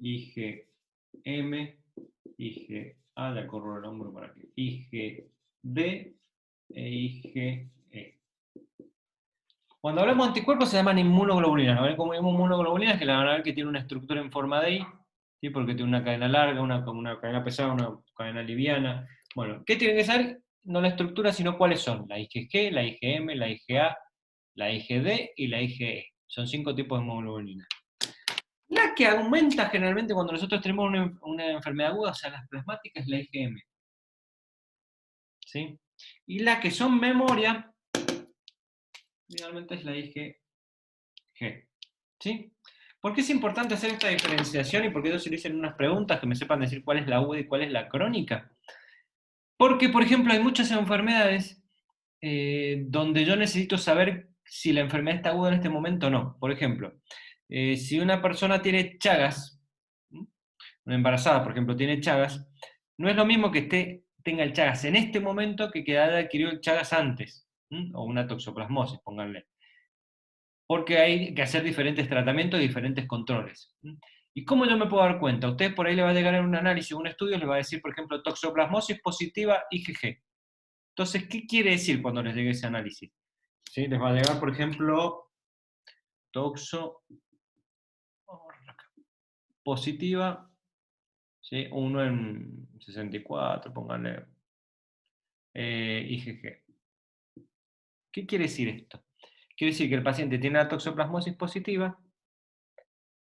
IgM, IgA, ya corro el hombro para que, IgD e IgE. Cuando hablamos de anticuerpos se llaman inmunoglobulinas. A ver cómo vemos inmunoglobulinas, que la van a ver que tiene una estructura en forma de I, ¿sí? Porque tiene una cadena larga, una cadena pesada, una cadena liviana. Bueno, ¿qué tienen que saber? No la estructura, sino cuáles son. La IgG, la IgM, la IgA, la IgD y la IgE. Son 5 tipos de inmunoglobulinas. La que aumenta generalmente cuando nosotros tenemos una enfermedad aguda, o sea, las plasmáticas, es la IgM. ¿Sí? Y la que son memoria, realmente es la IgG. ¿Sí? ¿Por qué es importante hacer esta diferenciación y por qué ellos se le dicen unas preguntas que me sepan decir cuál es la aguda y cuál es la crónica? Porque, por ejemplo, hay muchas enfermedades donde yo necesito saber si la enfermedad está aguda en este momento o no. Por ejemplo, si una persona tiene Chagas, una embarazada, por ejemplo, tiene Chagas, no es lo mismo que tenga el Chagas en este momento que haya adquirido el Chagas antes, o una toxoplasmosis, pónganle. Porque hay que hacer diferentes tratamientos y diferentes controles. ¿Y cómo yo me puedo dar cuenta? A ustedes por ahí le va a llegar en un análisis, un estudio, les va a decir, por ejemplo, toxoplasmosis positiva IgG. Entonces, ¿qué quiere decir cuando les llegue ese análisis? ¿Sí? Les va a llegar, por ejemplo, toxo positiva, ¿sí? 1 en 64, pónganle IgG. ¿Qué quiere decir esto? Quiere decir que el paciente tiene la toxoplasmosis positiva,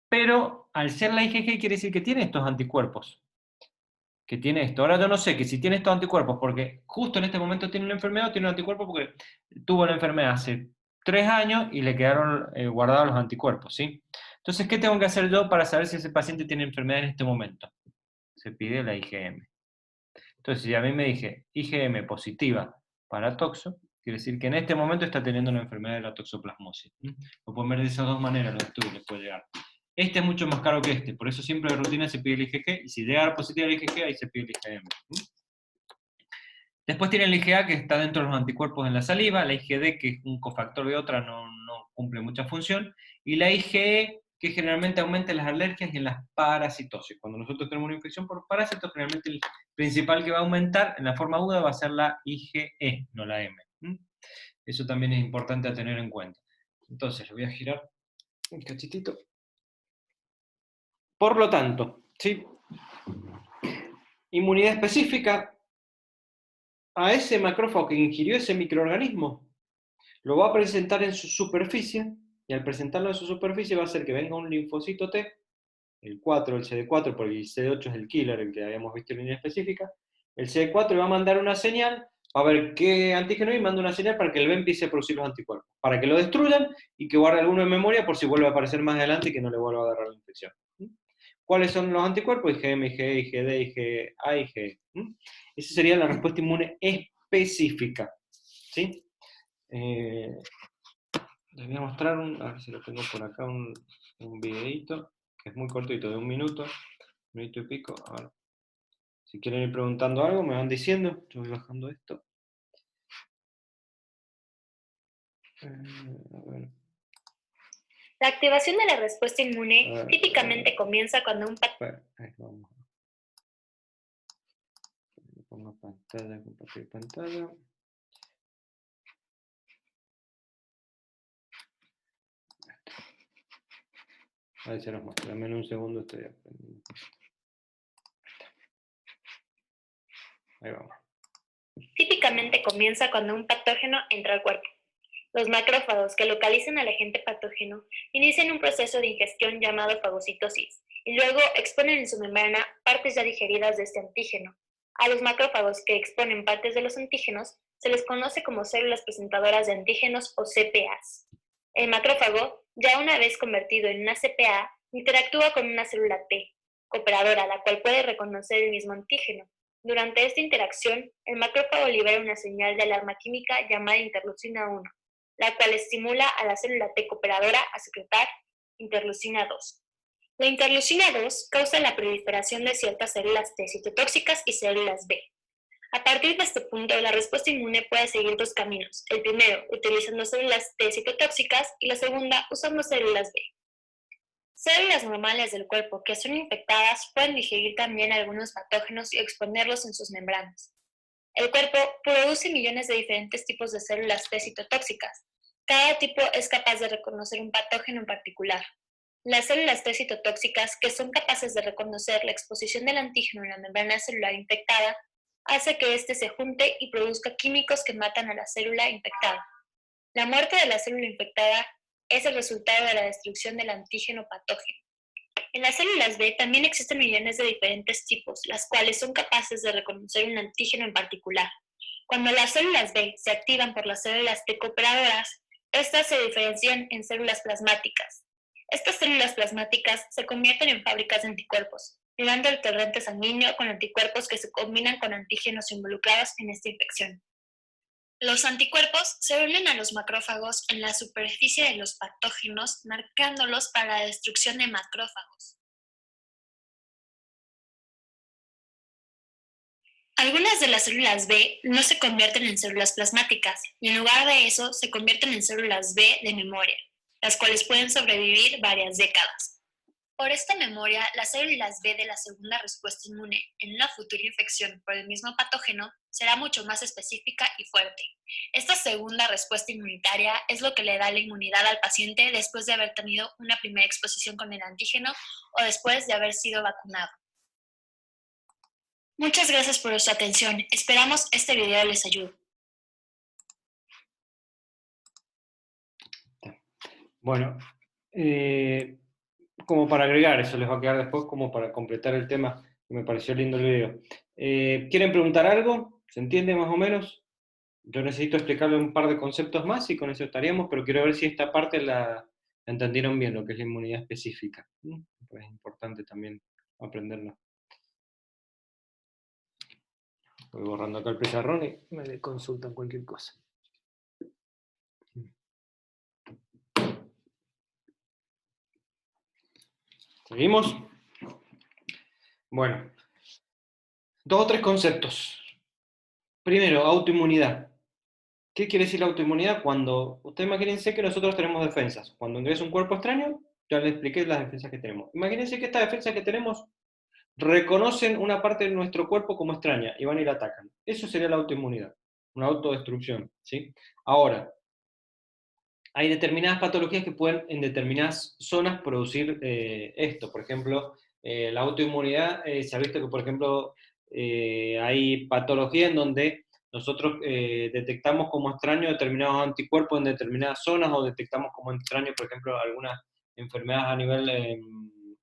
pero al ser la IgG quiere decir que tiene estos anticuerpos. Que tiene esto. Ahora yo no sé que si tiene estos anticuerpos, porque justo en este momento tiene una enfermedad, o tiene un anticuerpo porque tuvo la enfermedad hace 3 años y le quedaron guardados los anticuerpos, ¿sí? Entonces, ¿qué tengo que hacer yo para saber si ese paciente tiene enfermedad en este momento? Se pide la IgM. Entonces, si a mí me dije IgM positiva para toxo, quiere decir que en este momento está teniendo una enfermedad de la toxoplasmosis. Lo pueden ver de esas dos maneras, los estudios les puede llegar. Este es mucho más caro que este, por eso siempre de rutina se pide el IgG, y si llega a dar positivo el IgG, ahí se pide el IgM. Después tiene el IgA, que está dentro de los anticuerpos en la saliva, la IgD, que es un cofactor de otra, no cumple mucha función, y la IgE, que generalmente aumenta en las alergias y en las parasitosis. Cuando nosotros tenemos una infección por parásitos, generalmente el principal que va a aumentar en la forma aguda va a ser la IgE, no la M. Eso también es importante a tener en cuenta. Entonces, le voy a girar un cachitito. Por lo tanto, ¿sí? Inmunidad específica a ese macrófago que ingirió ese microorganismo, lo va a presentar en su superficie, y al presentarlo en su superficie va a hacer que venga un linfocito T, el 4, el CD4, porque el CD8 es el killer, el que habíamos visto en línea específica. El CD4 va a mandar una señal, va a ver qué antígeno hay, y manda una señal para que el B empiece a producir los anticuerpos, para que lo destruyan y que guarde alguno en memoria por si vuelve a aparecer más adelante y que no le vuelva a agarrar la infección. ¿Cuáles son los anticuerpos? IgM, IgE, IgD, IgA, IgE. Esa sería la respuesta inmune específica. ¿Sí? Les voy a mostrar, a ver si lo tengo por acá, un videito, que es muy cortito, de 1 minuto y pico. A ver Si quieren ir preguntando algo, me van diciendo. Yo voy bajando esto. A ver. La activación de la respuesta inmune típicamente comienza cuando un patógeno... Ahí vamos. Pongo pantalla, compartir pantalla. A ver si nos muestra. Dame en un segundo, estoy aprendiendo. Ahí vamos. Típicamente comienza cuando un patógeno entra al cuerpo. Los macrófagos que localizan al agente patógeno inician un proceso de ingestión llamado fagocitosis y luego exponen en su membrana partes ya digeridas de este antígeno. A los macrófagos que exponen partes de los antígenos se les conoce como células presentadoras de antígenos o CPAs. El macrófago, ya una vez convertido en una CPA, interactúa con una célula T, cooperadora, la cual puede reconocer el mismo antígeno. Durante esta interacción, el macrófago libera una señal de alarma química llamada interleucina 1, la cual estimula a la célula T cooperadora a secretar interleucina 2. La interleucina 2 causa la proliferación de ciertas células T citotóxicas y células B. A partir de este punto, la respuesta inmune puede seguir dos caminos. El primero, utilizando células T citotóxicas, y la segunda, usando células B. Células normales del cuerpo que son infectadas pueden digerir también algunos patógenos y exponerlos en sus membranas. El cuerpo produce millones de diferentes tipos de células T citotóxicas. Cada tipo es capaz de reconocer un patógeno en particular. Las células T citotóxicas, que son capaces de reconocer la exposición del antígeno en la membrana celular infectada, hace que éste se junte y produzca químicos que matan a la célula infectada. La muerte de la célula infectada es el resultado de la destrucción del antígeno patógeno. En las células B también existen millones de diferentes tipos, las cuales son capaces de reconocer un antígeno en particular. Cuando las células B se activan por las células T cooperadoras, estas se diferencian en células plasmáticas. Estas células plasmáticas se convierten en fábricas de anticuerpos, llenando el torrente sanguíneo con anticuerpos que se combinan con antígenos involucrados en esta infección. Los anticuerpos se unen a los macrófagos en la superficie de los patógenos, marcándolos para la destrucción de macrófagos. Algunas de las células B no se convierten en células plasmáticas y en lugar de eso se convierten en células B de memoria, las cuales pueden sobrevivir varias décadas. Por esta memoria, las células B de la segunda respuesta inmune en una futura infección por el mismo patógeno será mucho más específica y fuerte. Esta segunda respuesta inmunitaria es lo que le da la inmunidad al paciente después de haber tenido una primera exposición con el antígeno o después de haber sido vacunado. Muchas gracias por su atención. Esperamos este video les ayude. Bueno, como para agregar, eso les va a quedar después como para completar el tema, que me pareció lindo el video. ¿Quieren preguntar algo? ¿Se entiende más o menos? Yo necesito explicarle un par de conceptos más y con eso estaríamos, pero quiero ver si esta parte la entendieron bien, lo que es la inmunidad específica. Pues es importante también aprenderlo. Voy borrando acá el pizarrón y me consultan cualquier cosa. ¿Seguimos? Bueno, dos o tres conceptos. Primero, autoinmunidad. ¿Qué quiere decir la autoinmunidad? Cuando, ustedes imagínense que nosotros tenemos defensas. Cuando ingresa un cuerpo extraño, ya les expliqué las defensas que tenemos. Imagínense que estas defensas que tenemos reconocen una parte de nuestro cuerpo como extraña y van y la atacan. Eso sería la autoinmunidad, una autodestrucción, ¿sí? Ahora, hay determinadas patologías que pueden en determinadas zonas producir esto. Por ejemplo, la autoinmunidad, se ha visto que, por ejemplo, hay patología en donde nosotros detectamos como extraño determinados anticuerpos en determinadas zonas o detectamos como extraño, por ejemplo, algunas enfermedades a nivel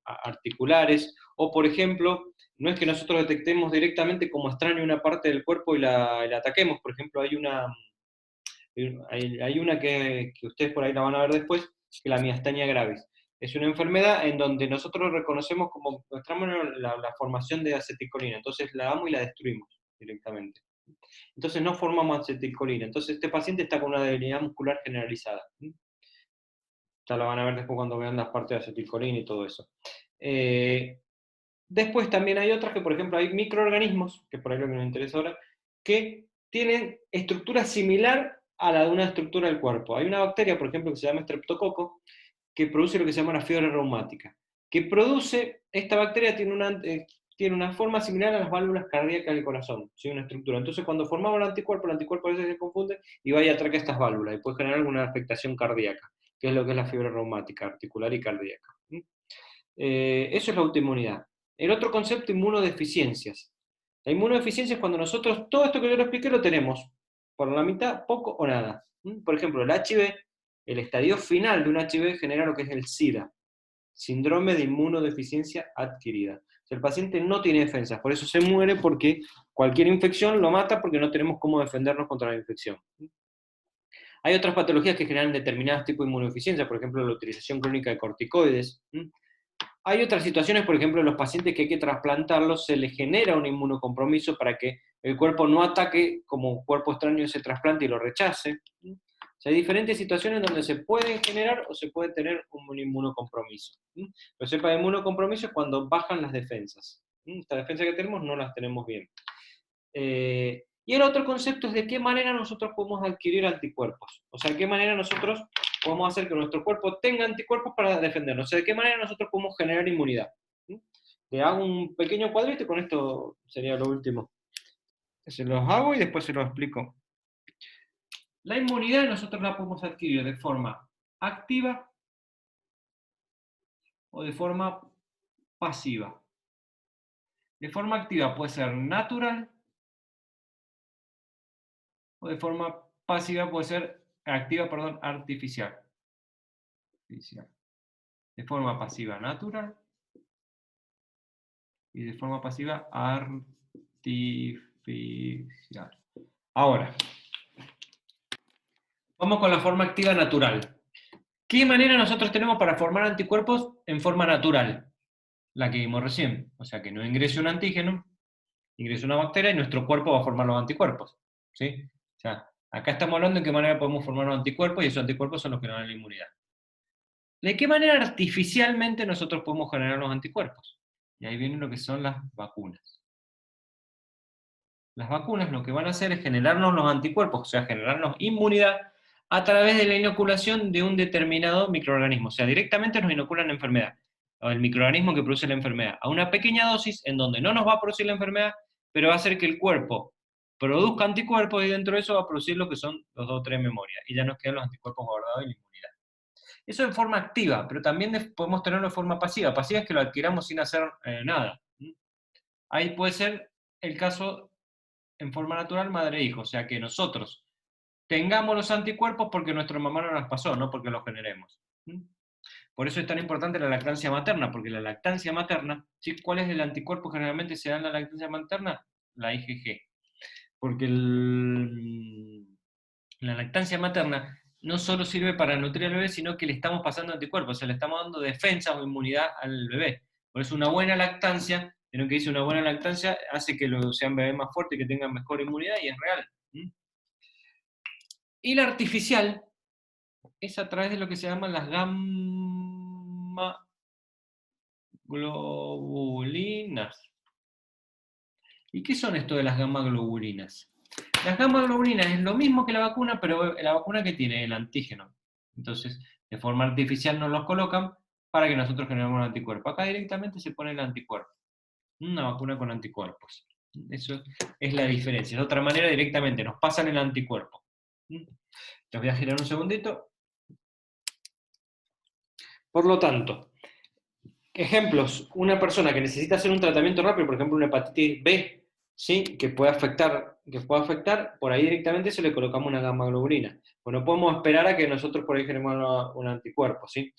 articulares, o por ejemplo, no es que nosotros detectemos directamente como extraño una parte del cuerpo y la ataquemos. Por ejemplo, hay una que ustedes por ahí la van a ver después, que es la miastenia gravis. Es una enfermedad en donde nosotros reconocemos como nuestra mano la formación de acetilcolina, entonces la damos y la destruimos directamente. Entonces no formamos acetilcolina, entonces este paciente está con una debilidad muscular generalizada. Ya la van a ver después cuando vean las partes de acetilcolina y todo eso. Después también hay otras que, por ejemplo, hay microorganismos, que por ahí es lo que nos interesa ahora, que tienen estructura similar a la de una estructura del cuerpo. Hay una bacteria, por ejemplo, que se llama Streptococcus, que produce lo que se llama la fiebre reumática. Esta bacteria tiene una forma similar a las válvulas cardíacas del corazón, ¿sí? Una estructura. Entonces, cuando formamos el anticuerpo a veces se confunde y va y atraca estas válvulas y puede generar alguna afectación cardíaca, que es lo que es la fiebre reumática, articular y cardíaca. Eso es la autoinmunidad. El otro concepto, inmunodeficiencias. La inmunodeficiencia es cuando nosotros, todo esto que yo le expliqué lo tenemos, por la mitad, poco o nada. Por ejemplo, el HIV, el estadio final de un HIV genera lo que es el SIDA, síndrome de inmunodeficiencia adquirida. O sea, el paciente no tiene defensas, por eso se muere, porque cualquier infección lo mata porque no tenemos cómo defendernos contra la infección. Hay otras patologías que generan determinados tipos de inmunodeficiencia, por ejemplo, la utilización crónica de corticoides. Hay otras situaciones, por ejemplo, en los pacientes que hay que trasplantarlos, se les genera un inmunocompromiso para que el cuerpo no ataque como cuerpo extraño ese trasplante y lo rechace. O sea, hay diferentes situaciones donde se puede generar o se puede tener un inmunocompromiso. Lo sepa de inmunocompromiso es cuando bajan las defensas. Estas defensas que tenemos no las tenemos bien. Y el otro concepto es de qué manera nosotros podemos adquirir anticuerpos. O sea, de qué manera nosotros podemos hacer que nuestro cuerpo tenga anticuerpos para defendernos. O sea, de qué manera nosotros podemos generar inmunidad. Le hago un pequeño cuadrito y con esto sería lo último. Se los hago y después se los explico. La inmunidad nosotros la podemos adquirir de forma activa o de forma pasiva. De forma activa puede ser natural o de forma pasiva puede ser artificial. De forma pasiva natural y de forma pasiva artificial. Ahora, vamos con la forma activa natural. ¿Qué manera nosotros tenemos para formar anticuerpos en forma natural? La que vimos recién. O sea, que no ingrese un antígeno, ingrese una bacteria y nuestro cuerpo va a formar los anticuerpos. ¿Sí? O sea, acá estamos hablando de qué manera podemos formar los anticuerpos y esos anticuerpos son los que nos dan la inmunidad. ¿De qué manera artificialmente nosotros podemos generar los anticuerpos? Y ahí vienen lo que son las vacunas. Las vacunas lo que van a hacer es generarnos los anticuerpos, o sea, generarnos inmunidad a través de la inoculación de un determinado microorganismo. O sea, directamente nos inoculan la enfermedad, o el microorganismo que produce la enfermedad, a una pequeña dosis en donde no nos va a producir la enfermedad, pero va a hacer que el cuerpo produzca anticuerpos y dentro de eso va a producir lo que son los 2 o 3 memorias. Y ya nos quedan los anticuerpos guardados y la inmunidad. Eso en forma activa, pero también podemos tenerlo de forma pasiva. Pasiva es que lo adquiramos sin hacer nada. Ahí puede ser el caso en forma natural madre-hijo, o sea que nosotros tengamos los anticuerpos porque nuestra mamá no nos pasó, no porque los generemos. Por eso es tan importante la lactancia materna, porque la lactancia materna, ¿sí? ¿Cuál es el anticuerpo que generalmente se da en la lactancia materna? La IgG. Porque la lactancia materna no solo sirve para nutrir al bebé, sino que le estamos pasando anticuerpos, o sea, le estamos dando defensa o inmunidad al bebé. Por eso una buena lactancia, lo que dice una buena lactancia, hace que sean bebés más fuertes, que tengan mejor inmunidad, y es real. Y la artificial es a través de lo que se llaman las gamma globulinas. ¿Y qué son esto de las gamma globulinas? Las gamma globulinas es lo mismo que la vacuna, pero la vacuna que tiene el antígeno. Entonces, de forma artificial nos los colocan para que nosotros generemos un anticuerpo. Acá directamente se pone el anticuerpo. Una vacuna con anticuerpos. Eso es la diferencia. De otra manera, directamente nos pasan el anticuerpo. Les voy a girar un segundito. Por lo tanto, ejemplos, una persona que necesita hacer un tratamiento rápido, por ejemplo una hepatitis B, ¿sí? que puede afectar, por ahí directamente se le colocamos una gamma globulina. Pues no podemos esperar a que nosotros por ahí generemos un anticuerpo, ¿sí?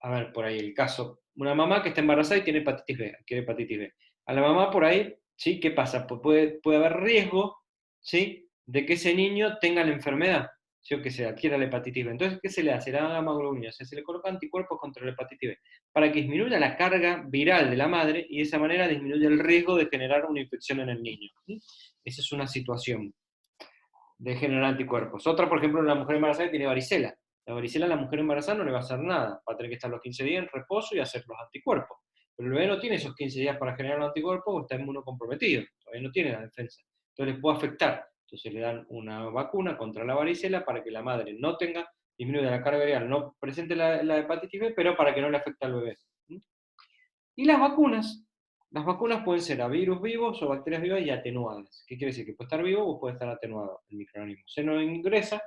A ver, por ahí el caso, una mamá que está embarazada y tiene hepatitis B, quiere hepatitis B. A la mamá por ahí, ¿sí? ¿Qué pasa? Pues puede haber riesgo, ¿sí? De que ese niño tenga la enfermedad, ¿sí? O que se adquiera la hepatitis B. Entonces, ¿qué se le hace? La gamma globulina, o sea, se le coloca anticuerpos contra la hepatitis B, para que disminuya la carga viral de la madre y de esa manera disminuya el riesgo de generar una infección en el niño. ¿Sí? Esa es una situación de generar anticuerpos. Otra, por ejemplo, una mujer embarazada que tiene varicela. La varicela a la mujer embarazada no le va a hacer nada, va a tener que estar los 15 días en reposo y hacer los anticuerpos. Pero el bebé no tiene esos 15 días para generar los anticuerpos o está inmunocomprometido, todavía no tiene la defensa. Entonces les puede afectar. Entonces le dan una vacuna contra la varicela para que la madre no tenga, disminuya la carga viral, no presente la hepatitis B, pero para que no le afecte al bebé. Y las vacunas pueden ser a virus vivos o bacterias vivas y atenuadas. ¿Qué quiere decir? Que puede estar vivo o puede estar atenuado el microorganismo. Se nos ingresa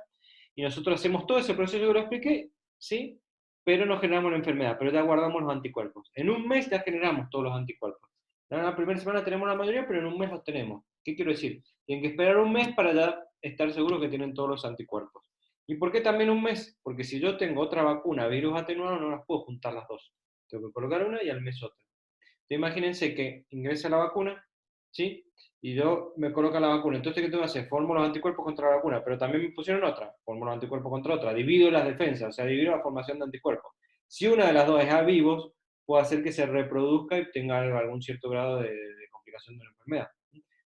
y nosotros hacemos todo ese proceso que lo expliqué, ¿sí? Pero no generamos la enfermedad, pero ya guardamos los anticuerpos. En un mes ya generamos todos los anticuerpos. En la primera semana tenemos la mayoría, pero en un mes los tenemos. ¿Qué quiero decir? Tienen que esperar un mes para ya estar seguros que tienen todos los anticuerpos. ¿Y por qué también un mes? Porque si yo tengo otra vacuna, virus atenuado, no las puedo juntar las dos. Tengo que colocar una y al mes otra. Entonces, imagínense que ingresa la vacuna, ¿sí? Y yo me coloco la vacuna. Entonces, ¿qué tengo que hacer? Formo los anticuerpos contra la vacuna, pero también me pusieron otra. Formo los anticuerpos contra otra. Divido las defensas, o sea, divido la formación de anticuerpos. Si una de las dos es a vivos, puede hacer que se reproduzca y tenga algún cierto grado de complicación de la enfermedad.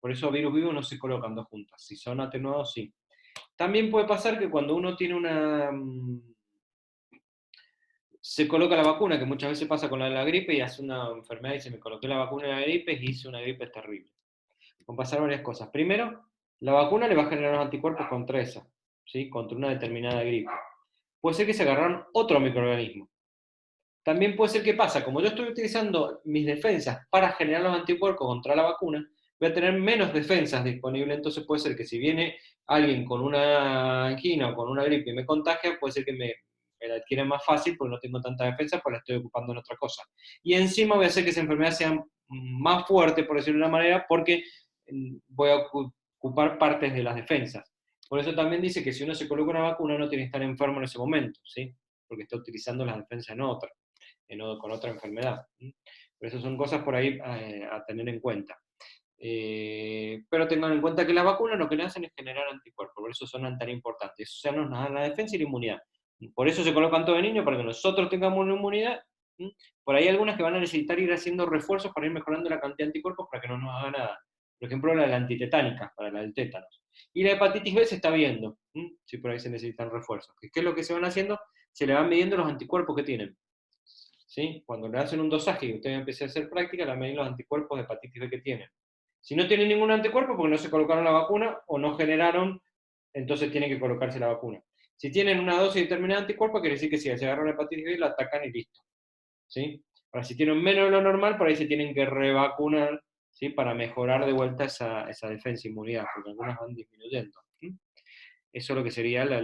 Por eso virus vivos no se colocan dos juntas. Si son atenuados, sí. También puede pasar que cuando uno tiene se coloca la vacuna, que muchas veces pasa con la gripe y hace una enfermedad y se me coloqué la vacuna de la gripe y hice una gripe terrible. Van a pasar varias cosas. Primero, la vacuna le va a generar los anticuerpos contra esa, ¿sí? Contra una determinada gripe. Puede ser que se agarraron otro microorganismo. También puede ser que pasa, como yo estoy utilizando mis defensas para generar los anticuerpos contra la vacuna, voy a tener menos defensas disponibles, entonces puede ser que si viene alguien con una angina o con una gripe y me contagia, puede ser que me la adquiere más fácil porque no tengo tanta defensa, porque la estoy ocupando en otra cosa. Y encima voy a hacer que esa enfermedad sea más fuerte, por decirlo de una manera, porque voy a ocupar partes de las defensas. Por eso también dice que si uno se coloca una vacuna no tiene que estar enfermo en ese momento, ¿sí? Porque está utilizando las defensas en otra, con otra enfermedad. Pero eso son cosas por ahí a tener en cuenta. Pero tengan en cuenta que las vacunas lo que le hacen es generar anticuerpos, por eso son tan importantes. O sea, nos dan la defensa y la inmunidad. Por eso se colocan todo de niños, para que nosotros tengamos una inmunidad. Por ahí hay algunas que van a necesitar ir haciendo refuerzos para ir mejorando la cantidad de anticuerpos para que no nos haga nada. Por ejemplo, la de la antitetánica, para la del tétanos. Y la hepatitis B se está viendo, si por ahí se necesitan refuerzos. ¿Qué es lo que se van haciendo? Se le van midiendo los anticuerpos que tienen. ¿Sí? Cuando le hacen un dosaje y usted empieza a hacer práctica, le miden los anticuerpos de hepatitis B que tienen. Si no tienen ningún anticuerpo, porque no se colocaron la vacuna o no generaron, entonces tienen que colocarse la vacuna. Si tienen una dosis determinada de anticuerpo, quiere decir que si se agarran la hepatitis B, la atacan y listo. ¿Sí? Ahora, si tienen menos de lo normal, por ahí se tienen que revacunar, ¿sí? Para mejorar de vuelta esa defensa e inmunidad, porque algunas van disminuyendo. ¿Sí? Eso es lo que sería la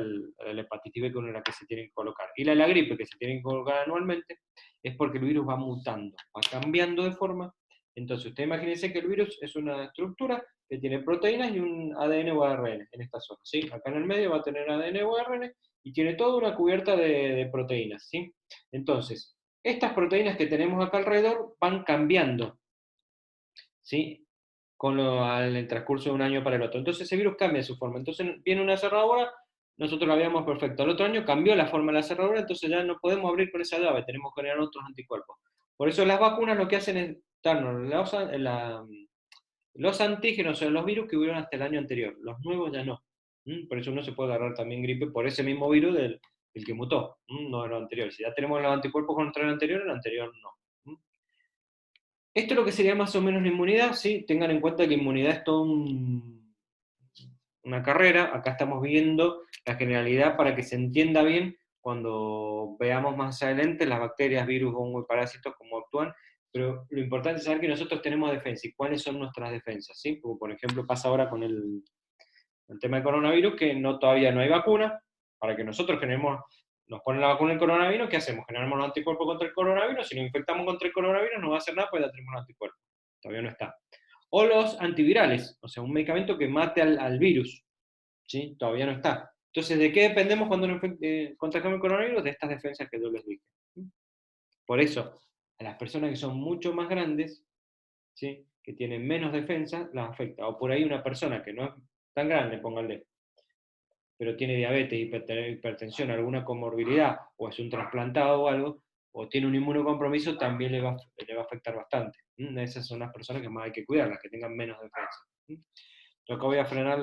hepatitis B, con la que se tiene que colocar. Y la gripe, que se tiene que colocar anualmente, es porque el virus va mutando, va cambiando de forma. Entonces, usted imagínese que el virus es una estructura que tiene proteínas y un ADN o ARN en esta zona, ¿sí? Acá en el medio va a tener ADN o ARN y tiene toda una cubierta de proteínas, ¿sí? Entonces, estas proteínas que tenemos acá alrededor van cambiando, ¿sí? En el transcurso de un año para el otro. Entonces ese virus cambia su forma. Entonces viene una cerradura, nosotros la veíamos perfecto. El otro año cambió la forma de la cerradura, entonces ya no podemos abrir con esa llave, tenemos que generar otros anticuerpos. Por eso las vacunas lo que hacen es darnos los antígenos o los virus que hubieron hasta el año anterior. Los nuevos ya no. Por eso uno se puede agarrar también gripe por ese mismo virus del que mutó, no de lo anterior. Si ya tenemos los anticuerpos contra el anterior no. Esto es lo que sería más o menos la inmunidad, ¿sí? Tengan en cuenta que inmunidad es toda una carrera. Acá estamos viendo la generalidad para que se entienda bien cuando veamos más adelante las bacterias, virus, hongos y parásitos, cómo actúan. Pero lo importante es saber que nosotros tenemos defensa y cuáles son nuestras defensas, ¿sí? Como por ejemplo pasa ahora con el tema del coronavirus, que todavía no hay vacuna, para que nosotros generemos, nos ponen la vacuna del coronavirus, ¿qué hacemos? Generamos los anticuerpos contra el coronavirus, si nos infectamos contra el coronavirus no va a hacer nada, pues ya tenemos los anticuerpos. Todavía no está. O los antivirales, o sea, un medicamento que mate al virus, ¿sí? Todavía no está. Entonces, ¿de qué dependemos cuando nos contagiamos el coronavirus? De estas defensas que yo les dije. Por eso, a las personas que son mucho más grandes, ¿sí? Que tienen menos defensas, las afecta. O por ahí una persona que no es tan grande, pónganle, pero tiene diabetes, hipertensión, alguna comorbilidad, o es un trasplantado o algo, o tiene un inmunocompromiso, también le va a afectar bastante. Esas son las personas que más hay que cuidar, las que tengan menos defensa. Yo acá voy a frenar